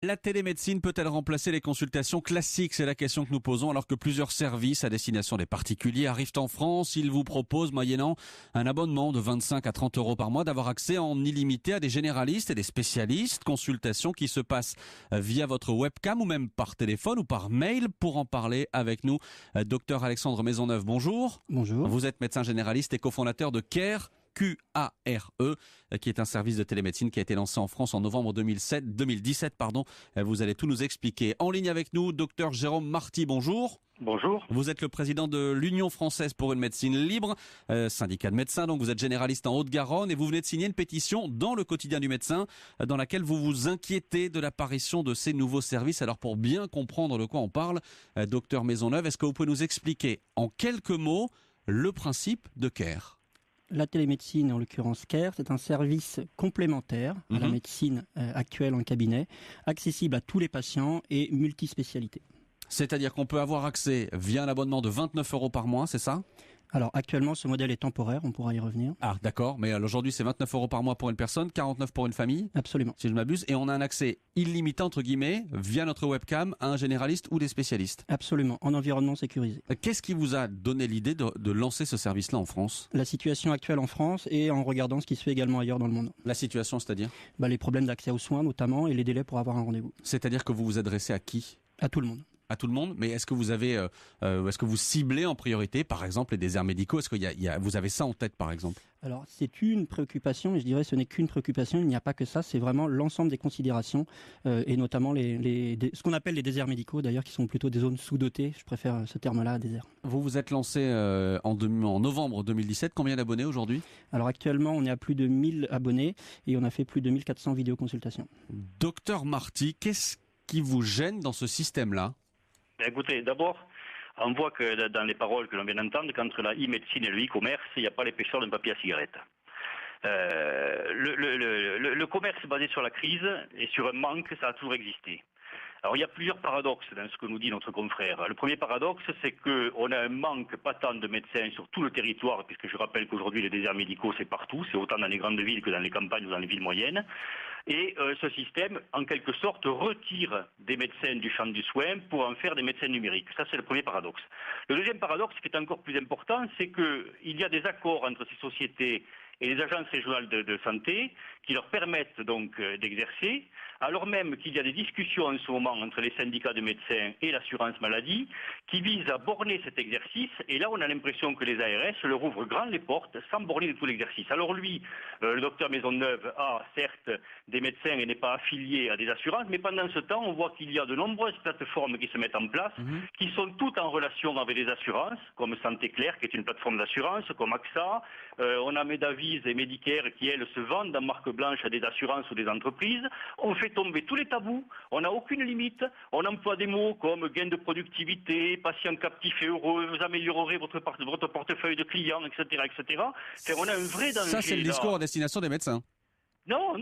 La télémédecine peut-elle remplacer les consultations classiques? C'est la question que nous posons alors que plusieurs services à destination des particuliers arrivent en France. Ils vous proposent, moyennant un abonnement de 25 à 30 euros par mois, d'avoir accès en illimité à des généralistes et des spécialistes. Consultations qui se passent via votre webcam ou même par téléphone ou par mail. Pour en parler avec nous, docteur Alexandre Maisonneuve, bonjour. Bonjour. Vous êtes médecin généraliste et cofondateur de CARE, Q-A-R-E, qui est un service de télémédecine qui a été lancé en France en novembre 2017. Vous allez tout nous expliquer. En ligne avec nous, docteur Jérôme Marty, bonjour. Bonjour. Vous êtes le président de l'Union française pour une médecine libre, syndicat de médecins, donc vous êtes généraliste en Haute-Garonne et vous venez de signer une pétition dans le quotidien du médecin dans laquelle vous vous inquiétez de l'apparition de ces nouveaux services. Alors pour bien comprendre de quoi on parle, docteur Maisonneuve, est-ce que vous pouvez nous expliquer en quelques mots le principe de CARE ? La télémédecine, en l'occurrence CARE, c'est un service complémentaire à la médecine actuelle en cabinet, accessible à tous les patients et multispécialité. C'est-à-dire qu'on peut avoir accès via un abonnement de 29 euros par mois, c'est ça ? Alors actuellement, ce modèle est temporaire, on pourra y revenir. Ah d'accord, mais aujourd'hui c'est 29 euros par mois pour une personne, 49 pour une famille ? Absolument. Si je ne m'abuse, et on a un accès illimité, entre guillemets, via notre webcam, à un généraliste ou des spécialistes. Absolument, en environnement sécurisé. Qu'est-ce qui vous a donné l'idée de lancer ce service-là en France ? La situation actuelle en France et en regardant ce qui se fait également ailleurs dans le monde. La situation, c'est-à-dire ? Les problèmes d'accès aux soins notamment et les délais pour avoir un rendez-vous. C'est-à-dire que vous vous adressez à qui ? À tout le monde. À tout le monde, mais est-ce que vous avez, est-ce que vous ciblez en priorité, par exemple, les déserts médicaux ? Est-ce qu'il y a, vous avez ça en tête, par exemple ? Alors, c'est une préoccupation, et je dirais ce n'est qu'une préoccupation, il n'y a pas que ça, c'est vraiment l'ensemble des considérations, et notamment ce qu'on appelle les déserts médicaux, d'ailleurs, qui sont plutôt des zones sous-dotées, je préfère ce terme-là, désert. Vous vous êtes lancé en novembre 2017, combien d'abonnés aujourd'hui ? Alors actuellement, on est à plus de 1000 abonnés, et on a fait plus de 1400 vidéoconsultations. Docteur Marty, qu'est-ce qui vous gêne dans ce système-là ? Écoutez, d'abord, on voit que dans les paroles que l'on vient d'entendre, qu'entre la e-médecine et le e-commerce, il n'y a pas l'épaisseur d'un papier à cigarette. Le commerce basé sur la crise et sur un manque, ça a toujours existé. Alors il y a plusieurs paradoxes dans ce que nous dit notre confrère. Le premier paradoxe, c'est qu'on a un manque patent de médecins sur tout le territoire, puisque je rappelle qu'aujourd'hui les déserts médicaux c'est partout, c'est autant dans les grandes villes que dans les campagnes ou dans les villes moyennes. Et ce système, en quelque sorte, retire des médecins du champ du soin pour en faire des médecins numériques. Ça, c'est le premier paradoxe. Le deuxième paradoxe, qui est encore plus important, c'est qu'il y a des accords entre ces sociétés et les agences régionales de santé qui leur permettent donc d'exercer, alors même qu'il y a des discussions en ce moment entre les syndicats de médecins et l'assurance maladie qui visent à borner cet exercice. Et là, on a l'impression que les ARS leur ouvrent grand les portes sans borner de tout l'exercice. Alors lui, le docteur Maisonneuve a certes des médecins et n'est pas affilié à des assurances, mais pendant ce temps, on voit qu'il y a de nombreuses plateformes qui se mettent en place, qui sont toutes en relation avec des assurances, comme Santé Claire, qui est une plateforme d'assurance, comme AXA. On a Medavise et Medicare qui, elles, se vendent en marque blanche à des assurances ou des entreprises. On fait tomber tous les tabous, on n'a aucune limite, on emploie des mots comme gain de productivité, patient captif et heureux, vous améliorerez votre portefeuille de clients, etc., etc. On a un vrai danger. Ça, c'est le discours à destination des médecins. Non,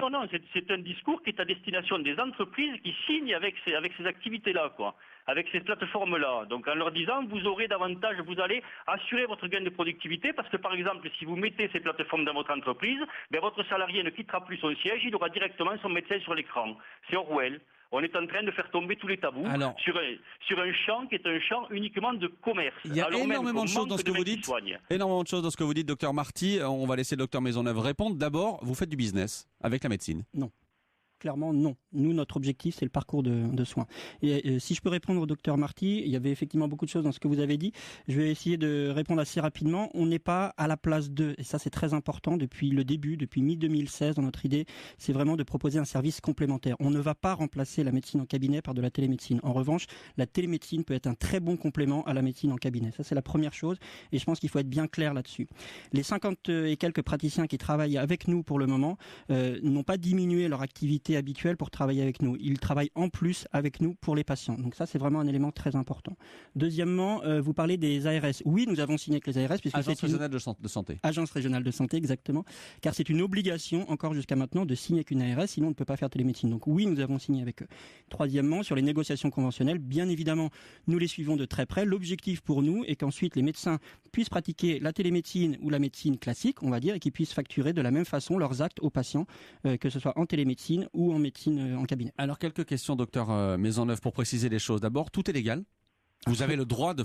c'est un discours qui est à destination des entreprises qui signent avec ces activités-là, quoi, avec ces plateformes-là. Donc en leur disant, vous aurez davantage, vous allez assurer votre gain de productivité, parce que par exemple, si vous mettez ces plateformes dans votre entreprise, votre salarié ne quittera plus son siège, il aura directement son médecin sur l'écran. C'est Orwell. On est en train de faire tomber tous les tabous sur un champ qui est un champ uniquement de commerce. Il y a énormément de choses dans ce que vous dites. Énormément de choses dans ce que vous dites, docteur Marty. On va laisser le docteur Maisonneuve répondre. D'abord, vous faites du business avec la médecine. Non. Clairement, non. Nous, notre objectif, c'est le parcours de soins. Et si je peux répondre au docteur Marty, il y avait effectivement beaucoup de choses dans ce que vous avez dit. Je vais essayer de répondre assez rapidement. On n'est pas à la place d'eux. Et ça, c'est très important depuis le début, depuis mi-2016. Dans notre idée, c'est vraiment de proposer un service complémentaire. On ne va pas remplacer la médecine en cabinet par de la télémédecine. En revanche, la télémédecine peut être un très bon complément à la médecine en cabinet. Ça, c'est la première chose. Et je pense qu'il faut être bien clair là-dessus. Les 50 et quelques praticiens qui travaillent avec nous pour le moment n'ont pas diminué leur activité habituelle pour travailler avec nous. Ils travaillent en plus avec nous pour les patients. Donc ça, c'est vraiment un élément très important. Deuxièmement, vous parlez des ARS. Oui, nous avons signé avec les ARS. Puisque Agence régionale de santé. Agence régionale de santé, exactement. Car c'est une obligation, encore jusqu'à maintenant, de signer avec une ARS, sinon on ne peut pas faire télémédecine. Donc oui, nous avons signé avec eux. Troisièmement, sur les négociations conventionnelles, bien évidemment, nous les suivons de très près. L'objectif pour nous est qu'ensuite les médecins puissent pratiquer la télémédecine ou la médecine classique, on va dire, et qu'ils puissent facturer de la même façon leurs actes aux patients, que ce soit en télémédecine ou en médecine en cabinet. Alors quelques questions, docteur Maisonneuve, pour préciser les choses. D'abord, tout est légal. Vous avez le droit de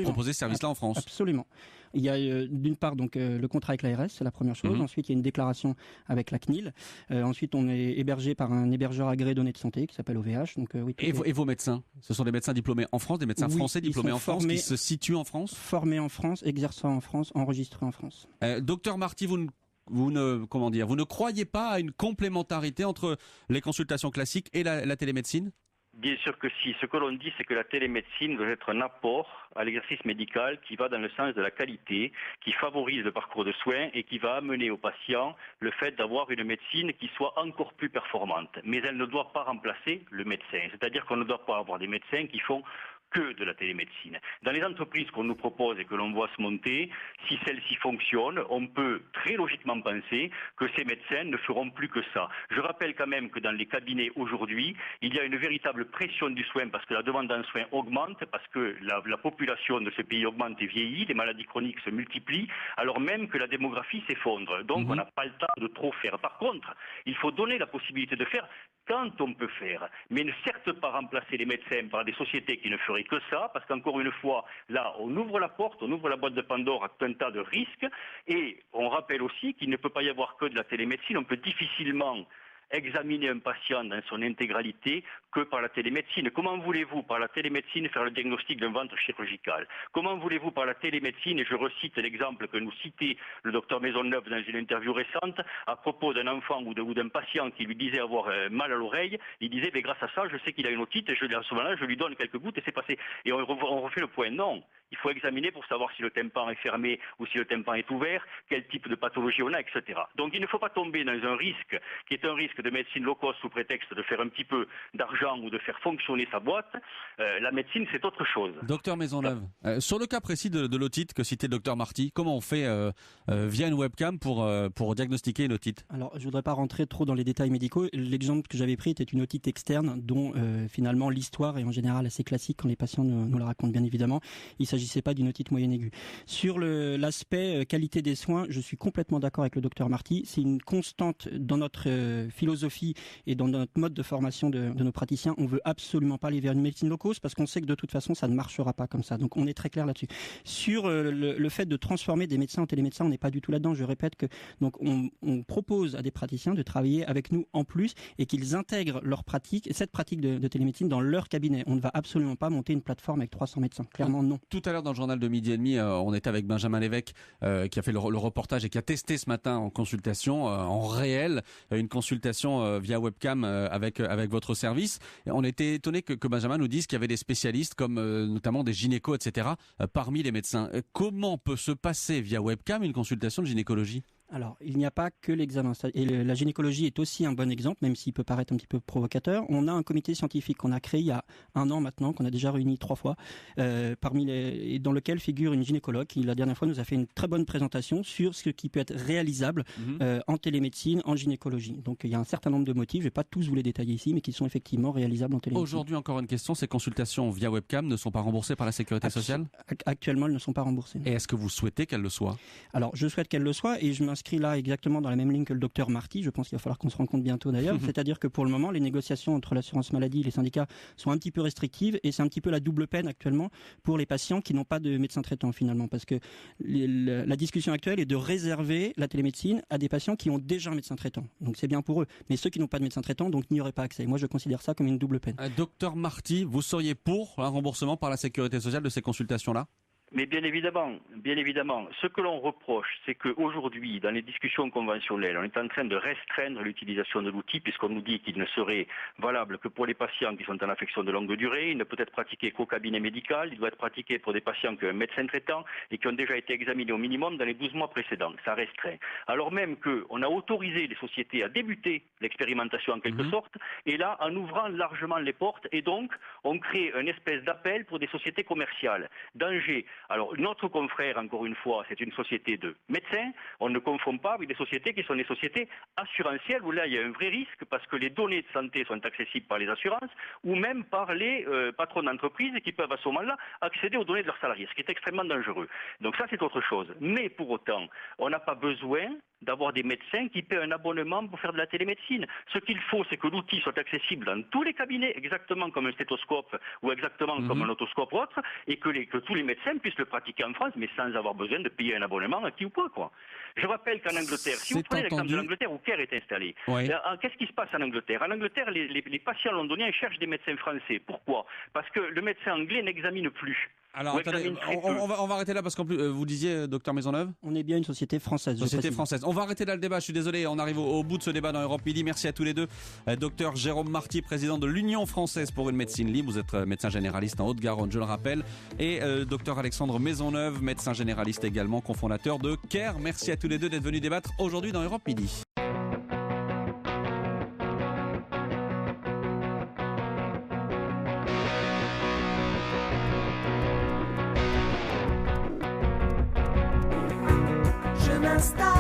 proposer ce service-là en France. Absolument. Il y a d'une part donc le contrat avec l'ARS, c'est la première chose. Ensuite, il y a une déclaration avec la CNIL. Ensuite, on est hébergé par un hébergeur agréé données de santé qui s'appelle OVH. Donc, oui, et vos médecins, ce sont des médecins diplômés en France, des médecins français diplômés en France qui se situent en France, formés en France, exerçant en France, enregistrés en France. Docteur Marty, vous ne croyez pas à une complémentarité entre les consultations classiques et la télémédecine ? Bien sûr que si. Ce que l'on dit, c'est que la télémédecine doit être un apport à l'exercice médical qui va dans le sens de la qualité, qui favorise le parcours de soins et qui va amener au patient le fait d'avoir une médecine qui soit encore plus performante. Mais elle ne doit pas remplacer le médecin. C'est-à-dire qu'on ne doit pas avoir des médecins qui font que de la télémédecine. Dans les entreprises qu'on nous propose et que l'on voit se monter, si celles-ci fonctionnent, on peut très logiquement penser que ces médecins ne feront plus que ça. Je rappelle quand même que dans les cabinets aujourd'hui, il y a une véritable pression du soin parce que la demande en soins augmente, parce que la population de ce pays augmente et vieillit, les maladies chroniques se multiplient, alors même que la démographie s'effondre. Donc on n'a pas le temps de trop faire. Par contre, il faut donner la possibilité de faire quand on peut faire, mais ne certes pas remplacer les médecins par des sociétés qui ne feraient que ça, parce qu'encore une fois, là, on ouvre la porte, on ouvre la boîte de Pandore à tout un tas de risques, et on rappelle aussi qu'il ne peut pas y avoir que de la télémédecine, on peut difficilement examiner un patient dans son intégralité que par la télémédecine. Comment voulez-vous par la télémédecine faire le diagnostic d'un ventre chirurgical? Comment voulez-vous par la télémédecine, et je recite l'exemple que nous citait le docteur Maisonneuve dans une interview récente, à propos d'un enfant ou d'un patient qui lui disait avoir mal à l'oreille, il disait mais grâce à ça je sais qu'il a une otite et à ce moment-là je lui donne quelques gouttes et c'est passé. Et on refait le point. Non, il faut examiner pour savoir si le tympan est fermé ou si le tympan est ouvert, quel type de pathologie on a, etc. Donc il ne faut pas tomber dans un risque qui est un risque de médecine low cost sous prétexte de faire un petit peu d'argent ou de faire fonctionner sa boîte. La médecine, c'est autre chose. Docteur Maisonneuve, sur le cas précis de l'otite que citait le docteur Marty, comment on fait via une webcam pour diagnostiquer une otite? Alors, je ne voudrais pas rentrer trop dans les détails médicaux. L'exemple que j'avais pris était une otite externe dont finalement l'histoire est en général assez classique quand les patients nous la racontent bien évidemment. Il ne s'agissait pas d'une otite moyenne aiguë. Sur l'aspect qualité des soins, je suis complètement d'accord avec le docteur Marty. C'est une constante dans notre philosophie et dans notre mode de formation de nos praticiens. On veut absolument pas aller vers une médecine low cost parce qu'on sait que de toute façon ça ne marchera pas comme ça. Donc on est très clair là-dessus. Sur le fait de transformer des médecins en télémédecins, on n'est pas du tout là-dedans. Je répète que donc on propose à des praticiens de travailler avec nous en plus et qu'ils intègrent leur pratique, cette pratique de télémédecine dans leur cabinet. On ne va absolument pas monter une plateforme avec 300 médecins. Clairement non. Tout à l'heure dans le journal de midi et demi, on était avec Benjamin Lévesque qui a fait le reportage et qui a testé ce matin en consultation en réel une consultation via webcam avec votre service. Et on était étonné que Benjamin nous dise qu'il y avait des spécialistes comme notamment des gynécos, etc. Parmi les médecins. Comment peut se passer via webcam une consultation de gynécologie ? Alors, il n'y a pas que l'examen. Et la gynécologie est aussi un bon exemple, même s'il peut paraître un petit peu provocateur. On a un comité scientifique qu'on a créé il y a 1 an maintenant, qu'on a déjà réuni 3 fois, et dans lequel figure une gynécologue qui, la dernière fois, nous a fait une très bonne présentation sur ce qui peut être réalisable en télémédecine, en gynécologie. Donc, il y a un certain nombre de motifs, je ne vais pas tous vous les détailler ici, mais qui sont effectivement réalisables en télémédecine. Aujourd'hui, encore une question, ces consultations via webcam ne sont pas remboursées par la Sécurité sociale ? Actuellement, elles ne sont pas remboursées. Et est-ce que vous souhaitez qu'elles le soient ? Alors, je souhaite qu'elles le soient, et je m'inscris là exactement dans la même ligne que le docteur Marty. Je pense qu'il va falloir qu'on se rencontre bientôt d'ailleurs. C'est-à-dire que pour le moment, les négociations entre l'assurance maladie et les syndicats sont un petit peu restrictives et c'est un petit peu la double peine actuellement pour les patients qui n'ont pas de médecin traitant finalement. Parce que la discussion actuelle est de réserver la télémédecine à des patients qui ont déjà un médecin traitant. Donc c'est bien pour eux. Mais ceux qui n'ont pas de médecin traitant, donc n'y auraient pas accès. Moi, je considère ça comme une double peine. Docteur Marty, vous seriez pour un remboursement par la Sécurité sociale de ces consultations-là ? Mais bien évidemment. Ce que l'on reproche, c'est qu'aujourd'hui, dans les discussions conventionnelles, on est en train de restreindre l'utilisation de l'outil puisqu'on nous dit qu'il ne serait valable que pour les patients qui sont en affection de longue durée, il ne peut être pratiqué qu'au cabinet médical, il doit être pratiqué pour des patients qui ont un médecin traitant et qui ont déjà été examinés au minimum dans les 12 mois précédents. Ça restreint. Alors même qu'on a autorisé les sociétés à débuter l'expérimentation en quelque sorte, et là, en ouvrant largement les portes, et donc, on crée une espèce d'appel pour des sociétés commerciales. Danger. Alors, notre confrère, encore une fois, c'est une société de médecins. On ne confond pas avec des sociétés qui sont des sociétés assurantielles où là, il y a un vrai risque parce que les données de santé sont accessibles par les assurances ou même par les patrons d'entreprise qui peuvent à ce moment-là accéder aux données de leurs salariés, ce qui est extrêmement dangereux. Donc ça, c'est autre chose. Mais pour autant, on n'a pas besoin d'avoir des médecins qui paient un abonnement pour faire de la télémédecine. Ce qu'il faut, c'est que l'outil soit accessible dans tous les cabinets, exactement comme un stéthoscope ou exactement comme un otoscope ou autre, et que tous les médecins puissent le pratiquer en France, mais sans avoir besoin de payer un abonnement à qui ou quoi, quoi. Je rappelle qu'en Angleterre, si vous prenez l'exemple de l'Angleterre où CARE est installé, qu'est-ce qui se passe en Angleterre? En Angleterre, les patients londoniens cherchent des médecins français. Pourquoi? Parce que le médecin anglais n'examine plus. Alors, attendez, on va arrêter là parce qu'en plus, vous disiez, docteur Maisonneuve? On est bien une société française. Société française. On va arrêter là le débat, je suis désolé, on arrive au bout de ce débat dans Europe Midi. Merci à tous les deux. Docteur Jérôme Marty, président de l'Union française pour une médecine libre. Vous êtes médecin généraliste en Haute-Garonne, je le rappelle. Et docteur Alexandre Maisonneuve, médecin généraliste également, cofondateur de CARE. Merci à tous les deux d'être venus débattre aujourd'hui dans Europe Midi. Stop.